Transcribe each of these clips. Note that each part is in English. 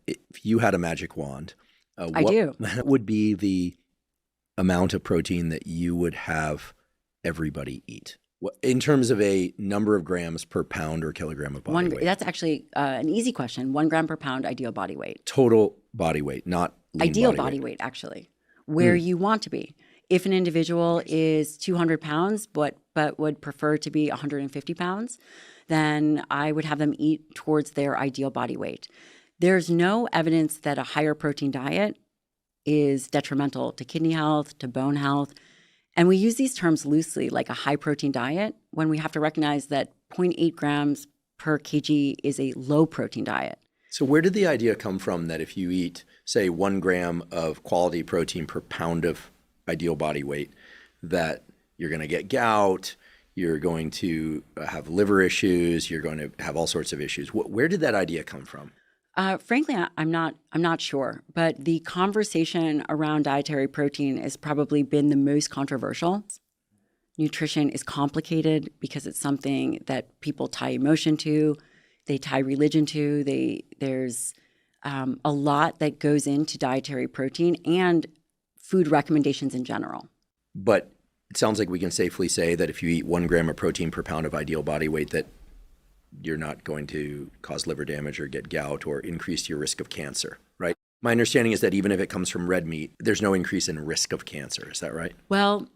if you had a magic wand, I what do. would be the amount of protein that you would have everybody eat? In terms of a number of grams per pound or kilogram of body weight? That's actually an easy question. 1 gram per pound, ideal body weight. Total body weight, not lean Ideal body body weight, actually, where you want to be. If an individual is 200 pounds but would prefer to be 150 pounds, then I would have them eat towards their ideal body weight. There's no evidence that a higher protein diet is detrimental to kidney health, to bone health. And we use these terms loosely, like a high protein diet, when we have to recognize that 0.8 grams per kg is a low protein diet. So where did the idea come from that if you eat, say, 1 gram of quality protein per pound of ideal body weight, that you're going to get gout, you're going to have liver issues, you're going to have all sorts of issues? Where did that idea come from? Frankly, I'm not sure, but the conversation around dietary protein has probably been the most controversial. Nutrition is complicated because it's something that people tie emotion to, they tie religion to. There's a lot that goes into dietary protein and food recommendations in general. But it sounds like we can safely say that if you eat 1 gram of protein per pound of ideal body weight, that you're not going to cause liver damage or get gout or increase your risk of cancer, right? My understanding is that even if it comes from red meat, there's no increase in risk of cancer. Is that right? Well,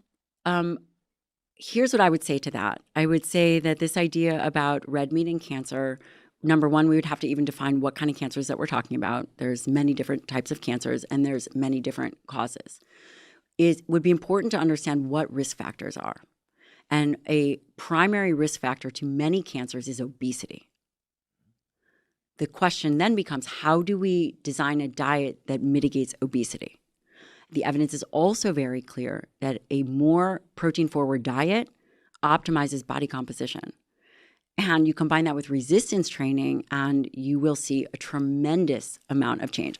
here's what I would say to that. I would say that this idea about red meat and cancer, number one, we would have to even define what kind of cancers that we're talking about. There's many different types of cancers and there's many different causes. It would be important to understand what risk factors are. And a primary risk factor to many cancers is obesity. The question then becomes, how do we design a diet that mitigates obesity? The evidence is also very clear that a more protein-forward diet optimizes body composition. And you combine that with resistance training, and you will see a tremendous amount of change.